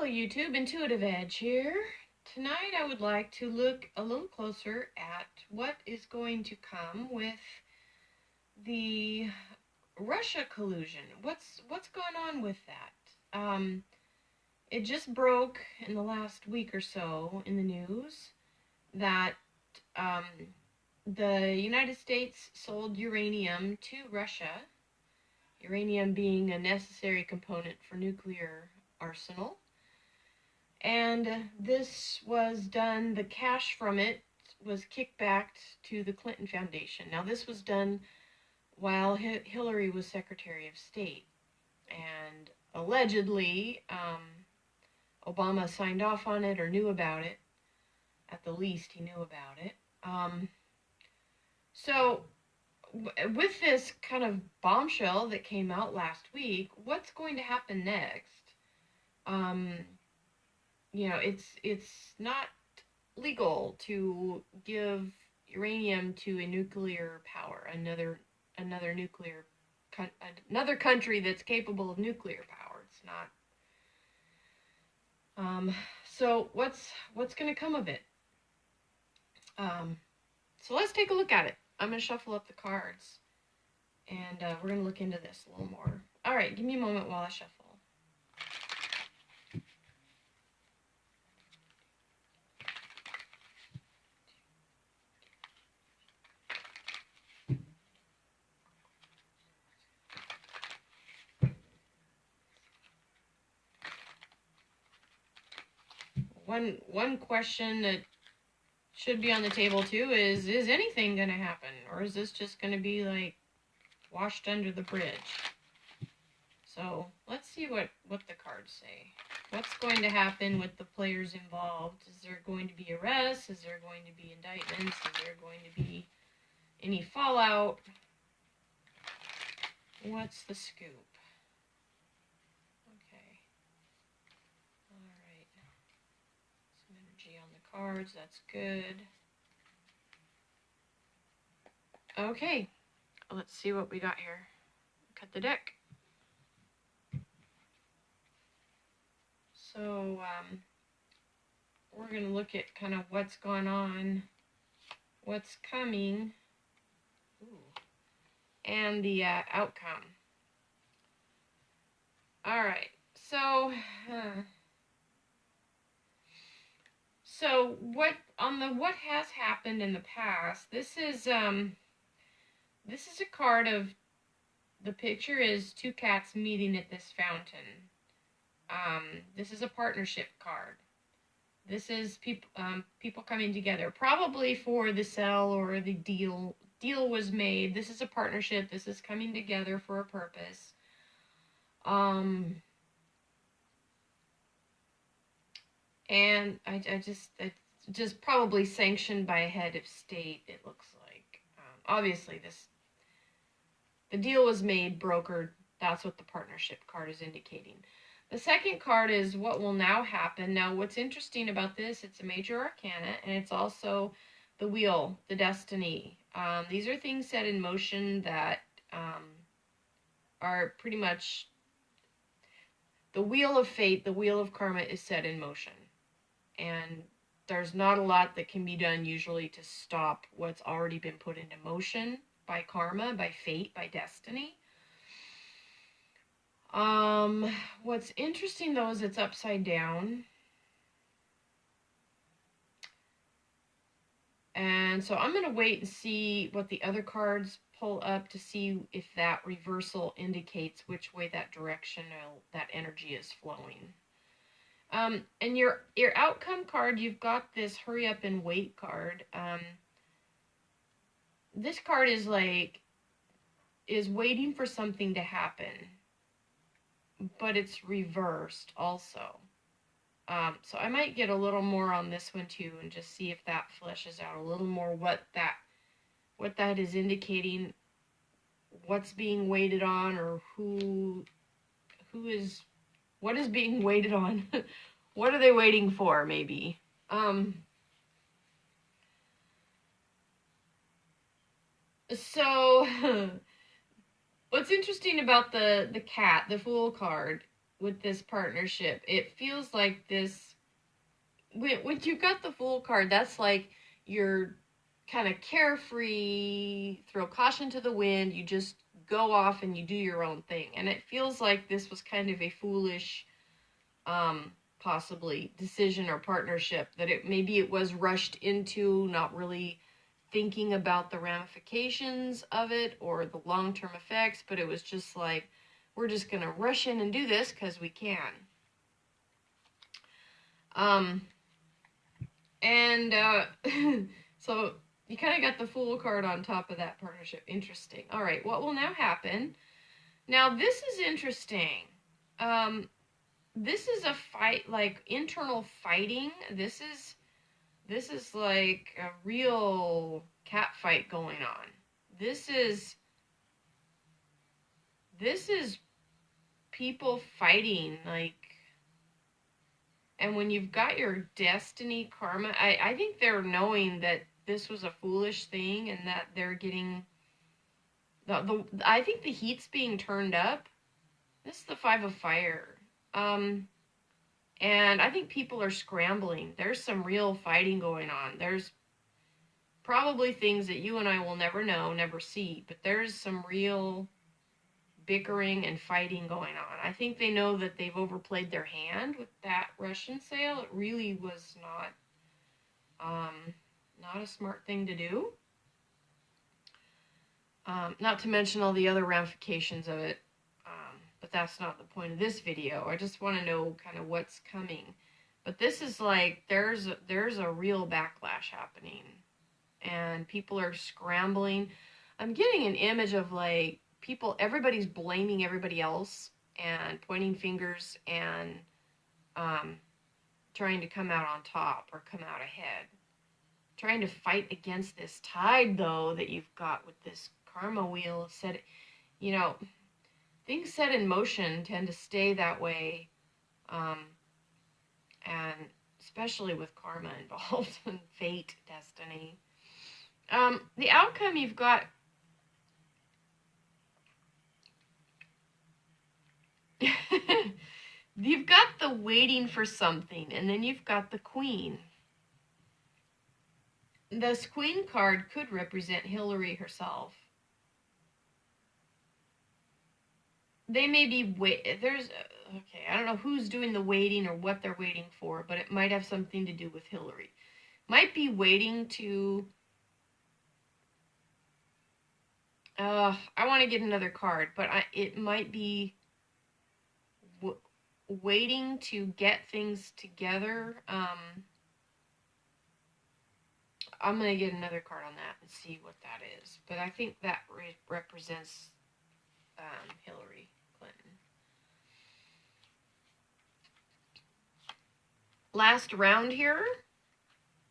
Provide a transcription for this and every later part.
Hello YouTube, Intuitive Edge here. Tonight I would like to look a little closer at what is going to come with the Russia collusion. What's going on with that? It just broke in the last week or so in the news that the United States sold uranium to Russia, uranium being a necessary component for nuclear arsenal. And this was done, the cash from it was kicked back to the Clinton Foundation. Now this was done while Hillary was Secretary of State. And allegedly, Obama signed off on it or knew about it. At the least, he knew about it. So with this kind of bombshell that came out last week, what's going to happen next? You know, it's not legal to give uranium to a nuclear power, another country that's capable of nuclear power. It's not. So what's going to come of it? So let's take a look at it. I'm going to shuffle up the cards, and we're going to look into this a little more. All right, give me a moment while I shuffle. One question that should be on the table too is anything going to happen, or is this just going to be like washed under the bridge? So let's see what the cards say. What's going to happen with the players involved? Is there going to be arrests? Is there going to be indictments? Is there going to be any fallout? What's the scoop? Cards, that's good. Okay, let's see what we got here. Cut the deck. So, we're going to look at kind of what's going on, what's coming, and the outcome. Alright, so... So what has happened in the past? This is a card of, the picture is two cats meeting at this fountain. This is a partnership card. This is people coming together, probably for the sell or the deal. Deal was made. This is a partnership. This is coming together for a purpose. And it's just probably sanctioned by a head of state, it looks like. Obviously, the deal was made, brokered. That's what the partnership card is indicating. The second card is what will now happen. Now, what's interesting about this, it's a major arcana, and it's also the wheel, the destiny. These are things set in motion that are pretty much the wheel of fate, the wheel of karma is set in motion. And there's not a lot that can be done usually to stop what's already been put into motion by karma, by fate, by destiny. What's interesting though is it's upside down. And so I'm going to wait and see what the other cards pull up to see if that reversal indicates which way that directional, that energy is flowing. And your outcome card, you've got this hurry up and wait card. This card is waiting for something to happen, but it's reversed also. So I might get a little more on this one too, and just see if that fleshes out a little more what that is indicating, what's being waited on, or what is being waited on. What are they waiting for, maybe? So, what's interesting about the cat, the Fool card, with this partnership. It feels like this, when you got the Fool card, that's like you're kind of carefree, throw caution to the wind, you just go off and you do your own thing. And it feels like this was kind of a foolish, possibly decision or partnership, that maybe it was rushed into, not really thinking about the ramifications of it or the long-term effects, but it was just like, we're just gonna rush in and do this because we can. So you kind of got the Fool card on top of that partnership. Interesting. All right, what will now happen? Now this is interesting. This is a fight, like internal fighting. This is like a real cat fight going on. This is people fighting, like, and when you've got your destiny karma, I think they're knowing that this was a foolish thing and that they're getting I think the heat's being turned up. This is the Five of Fire. And I think people are scrambling. There's some real fighting going on. There's probably things that you and I will never know, never see, but there's some real bickering and fighting going on. I think they know that they've overplayed their hand with that Russian sale. It really was not a smart thing to do. Not to mention all the other ramifications of it. But that's not the point of this video. I just want to know kind of what's coming. But this is like, there's a real backlash happening. And people are scrambling. I'm getting an image of like everybody's blaming everybody else and pointing fingers and trying to come out on top or come out ahead. Trying to fight against this tide, though, that you've got with this karma wheel set. You know, things set in motion tend to stay that way, and especially with karma involved and fate, destiny. The outcome, you've got you've got the waiting for something, and then you've got the Queen. This Queen card could represent Hillary herself. They may be okay, I don't know who's doing the waiting or what they're waiting for, but it might have something to do with Hillary. Might be waiting to I want to get another card, but it might be waiting to get things together. I'm going to get another card on that and see what that is. But I think that represents Hillary Clinton. Last round here,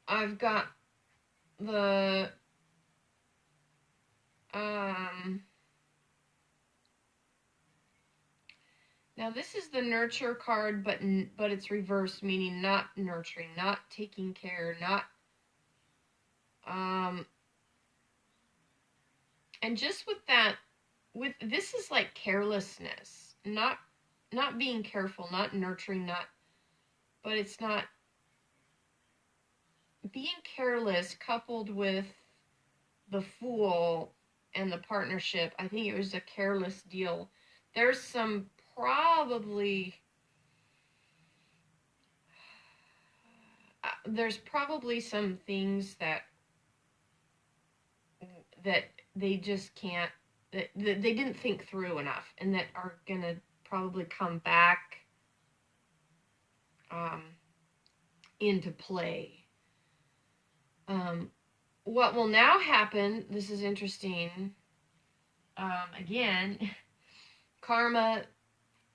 I've got the now this is the nurture card, but it's reversed, meaning not nurturing, not taking care, not and just with that, with this is like carelessness, not being careful, not nurturing, but it's not being careless coupled with the Fool and the partnership. I think it was a careless deal. There's some there's probably some things that they just can't, that they didn't think through enough, and that are gonna probably come back into play. What will now happen, this is interesting, again, karma,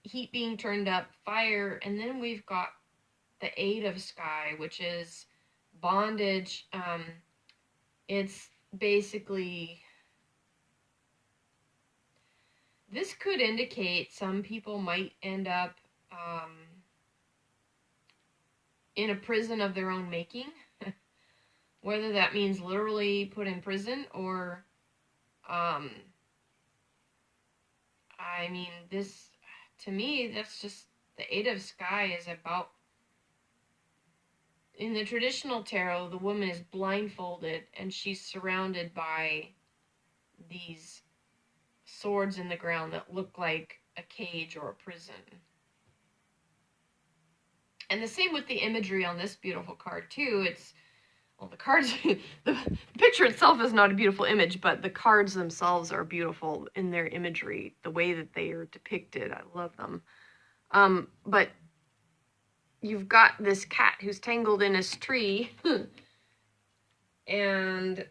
heat being turned up, fire, and then we've got the Eight of Sky, which is bondage. It's basically, this could indicate some people might end up in a prison of their own making. Whether that means literally put in prison or, I mean, this, to me, that's just The Eight of Sky is about, in the traditional tarot, the woman is blindfolded and she's surrounded by these swords in the ground that look like a cage or a prison. And the same with the imagery on this beautiful card too. It's, well, the cards, the picture itself is not a beautiful image, but the cards themselves are beautiful in their imagery, the way that they are depicted. I love them. But you've got this cat who's tangled in this tree, and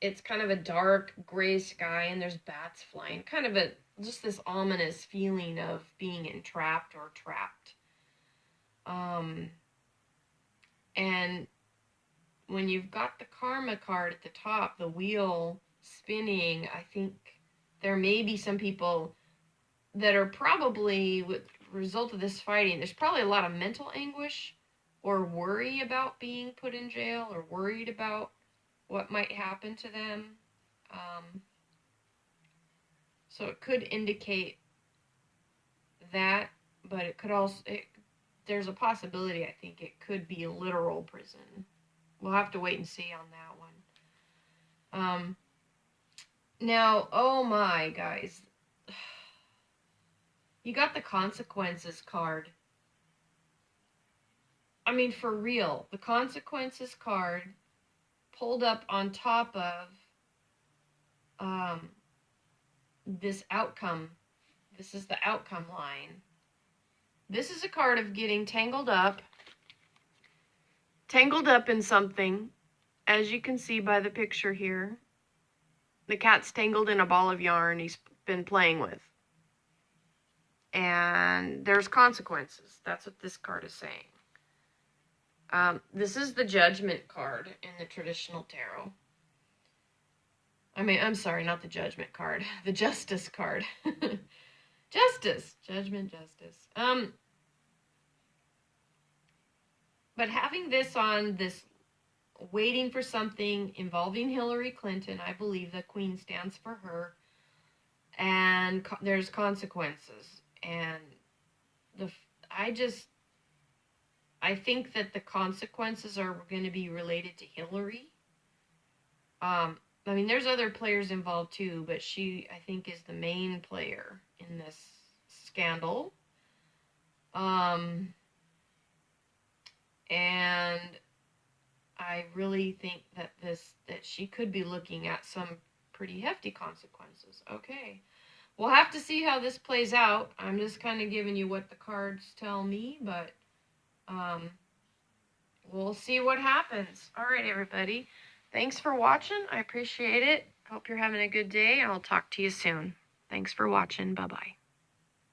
it's kind of a dark gray sky, and there's bats flying. Kind of just this ominous feeling of being entrapped or trapped. And when you've got the karma card at the top, the wheel spinning, I think there may be some people that are probably, with result of this fighting, there's probably a lot of mental anguish or worry about being put in jail or worried about what might happen to them. So it could indicate that, but it could also, there's a possibility, I think, it could be a literal prison. We'll have to wait and see on that one. Now, oh my, guys. You got the consequences card. I mean, for real. The consequences card pulled up on top of this outcome. This is the outcome line. This is a card of getting tangled up in something, as you can see by the picture here. The cat's tangled in a ball of yarn he's been playing with. And there's consequences. That's what this card is saying. This is the Judgment card in the traditional tarot. I mean, I'm sorry, not the Judgment card. The Justice card. Justice. Judgment, Justice. But having this on, this waiting for something involving Hillary Clinton, I believe the Queen stands for her, and there's consequences. And I think that the consequences are going to be related to Hillary. I mean, there's other players involved too, but she, I think, is the main player in this scandal. And I really think that she could be looking at some pretty hefty consequences. Okay. We'll have to see how this plays out. I'm just kind of giving you what the cards tell me, but we'll see what happens. All right, everybody. Thanks for watching. I appreciate it. Hope you're having a good day, and I'll talk to you soon. Thanks for watching. Bye-bye.